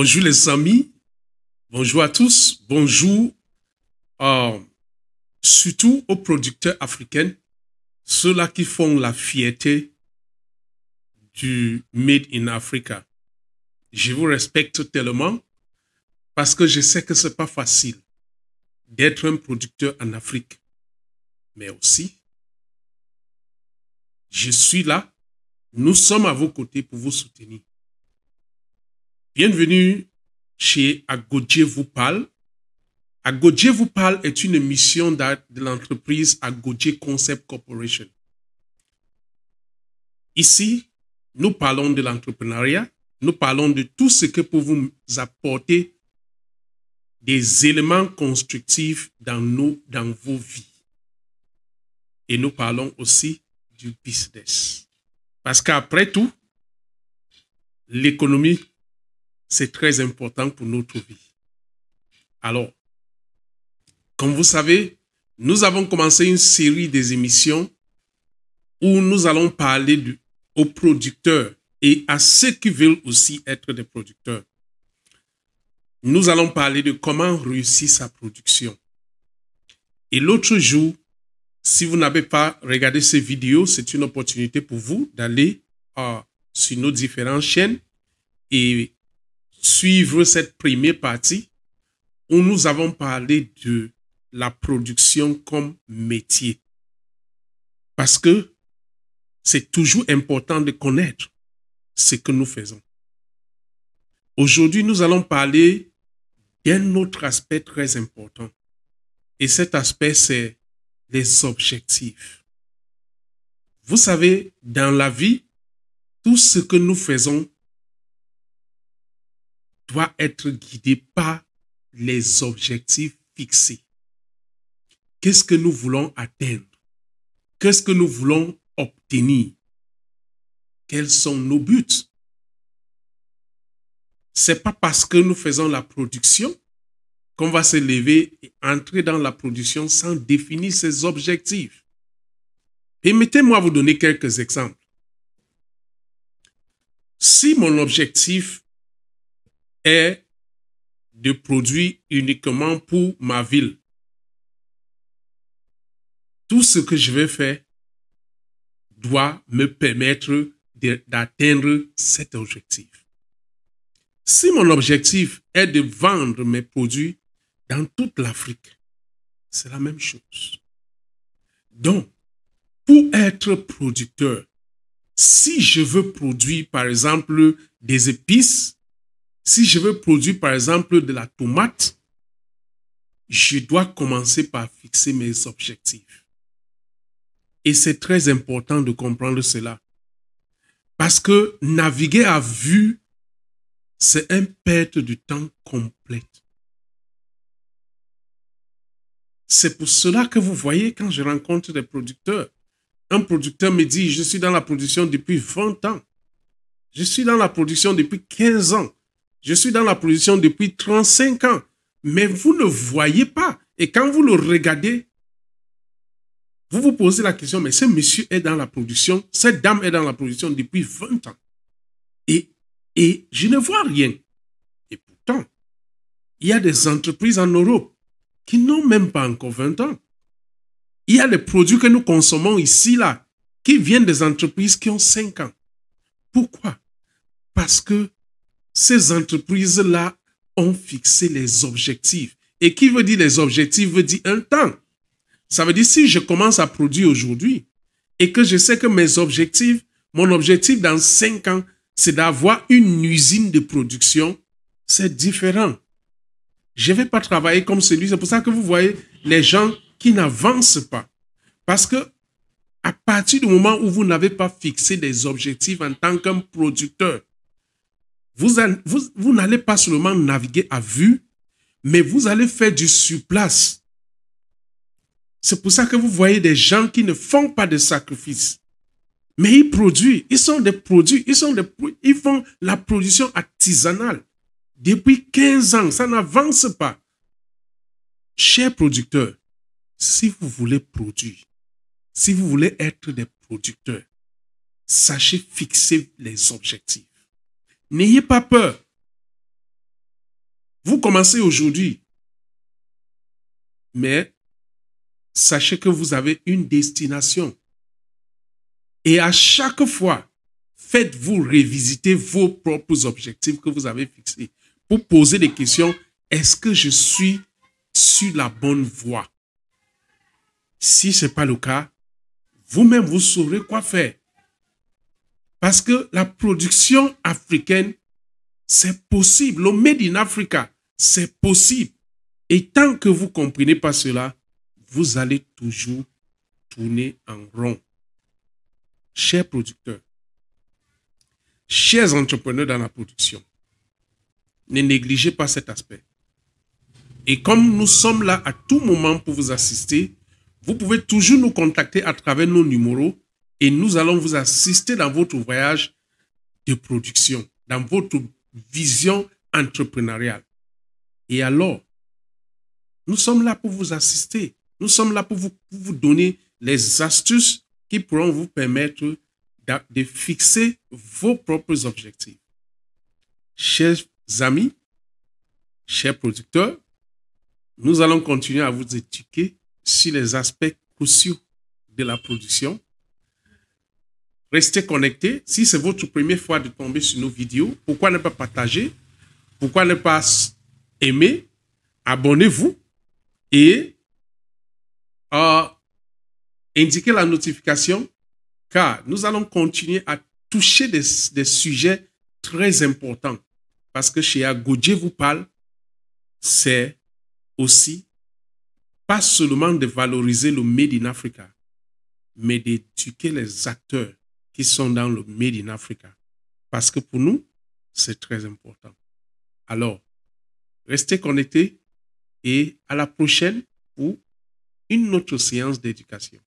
Bonjour les amis, bonjour à tous, bonjour surtout aux producteurs africains, ceux-là qui font la fierté du Made in Africa. Je vous respecte tellement parce que je sais que ce n'est pas facile d'être un producteur en Afrique. Mais aussi, je suis là, nous sommes à vos côtés pour vous soutenir. Bienvenue chez Agodje vous parle. Agodje vous parle est une émission de l'entreprise Agodje Concept Corporation. Ici, nous parlons de l'entrepreneuriat, nous parlons de tout ce que peut vous apporter des éléments constructifs dans vos vies. Et nous parlons aussi du business. Parce qu'après tout, l'économie, c'est très important pour notre vie. Alors, comme vous savez, nous avons commencé une série des émissions où nous allons parler aux producteurs et à ceux qui veulent aussi être des producteurs. Nous allons parler de comment réussir sa production. Et l'autre jour, si vous n'avez pas regardé ces vidéos, c'est une opportunité pour vous d'aller sur nos différentes chaînes et suivre cette première partie où nous avons parlé de la production comme métier. Parce que c'est toujours important de connaître ce que nous faisons. Aujourd'hui, nous allons parler d'un autre aspect très important. Et cet aspect, c'est les objectifs. Vous savez, dans la vie, tout ce que nous faisons doit être guidé par les objectifs fixés. Qu'est-ce que nous voulons atteindre? Qu'est-ce que nous voulons obtenir? Quels sont nos buts? C'est pas parce que nous faisons la production qu'on va se lever et entrer dans la production sans définir ses objectifs. Permettez-moi vous donner quelques exemples. Si mon objectif est de produire uniquement pour ma ville, tout ce que je vais faire doit me permettre d'atteindre cet objectif. Si mon objectif est de vendre mes produits dans toute l'Afrique, c'est la même chose. Donc, pour être producteur, si je veux produire, par exemple, des épices, si je veux produire, par exemple, de la tomate, je dois commencer par fixer mes objectifs. Et c'est très important de comprendre cela. Parce que naviguer à vue, c'est une perte de temps complète. C'est pour cela que vous voyez, quand je rencontre des producteurs, un producteur me dit, je suis dans la production depuis 20 ans. Je suis dans la production depuis 15 ans. Je suis dans la production depuis 35 ans. Mais vous ne voyez pas. Et quand vous le regardez, vous vous posez la question, mais ce monsieur est dans la production, cette dame est dans la production depuis 20 ans. Et je ne vois rien. Et pourtant, il y a des entreprises en Europe qui n'ont même pas encore 20 ans. Il y a des produits que nous consommons ici, là, qui viennent des entreprises qui ont 5 ans. Pourquoi? Parce que ces entreprises-là ont fixé les objectifs. Et qui veut dire les objectifs veut dire un temps. Ça veut dire si je commence à produire aujourd'hui et que je sais que mon objectif dans 5 ans, c'est d'avoir une usine de production, c'est différent. Je ne vais pas travailler comme celui. C'est pour ça que vous voyez les gens qui n'avancent pas. Parce que à partir du moment où vous n'avez pas fixé des objectifs en tant qu'un producteur, vous n'allez pas seulement naviguer à vue, mais vous allez faire du surplace. C'est pour ça que vous voyez des gens qui ne font pas de sacrifices. Mais ils produisent, ils sont des produits, ils font la production artisanale. Depuis 15 ans, ça n'avance pas. Chers producteurs, si vous voulez produire, si vous voulez être des producteurs, sachez fixer les objectifs. N'ayez pas peur. Vous commencez aujourd'hui, mais sachez que vous avez une destination. Et à chaque fois, faites-vous revisiter vos propres objectifs que vous avez fixés pour poser des questions. Est-ce que je suis sur la bonne voie? Si ce n'est pas le cas, vous-même, vous saurez quoi faire. Parce que la production africaine, c'est possible. Le Made in Africa, c'est possible. Et tant que vous ne comprenez pas cela, vous allez toujours tourner en rond. Chers producteurs, chers entrepreneurs dans la production, ne négligez pas cet aspect. Et comme nous sommes là à tout moment pour vous assister, vous pouvez toujours nous contacter à travers nos numéros et nous allons vous assister dans votre voyage de production, dans votre vision entrepreneuriale. Et alors, nous sommes là pour vous assister. Nous sommes là pour vous donner les astuces qui pourront vous permettre de fixer vos propres objectifs. Chers amis, chers producteurs, nous allons continuer à vous éduquer sur les aspects cruciaux de la production. Restez connectés. Si c'est votre première fois de tomber sur nos vidéos, pourquoi ne pas partager? Pourquoi ne pas aimer? Abonnez-vous et indiquez la notification car nous allons continuer à toucher des sujets très importants. Parce que chez Agodje vous parle, c'est aussi pas seulement de valoriser le Made in Africa, mais d'éduquer les acteurs qui sont dans le Made in Africa. Parce que pour nous, c'est très important. Alors, restez connectés et à la prochaine pour une autre séance d'éducation.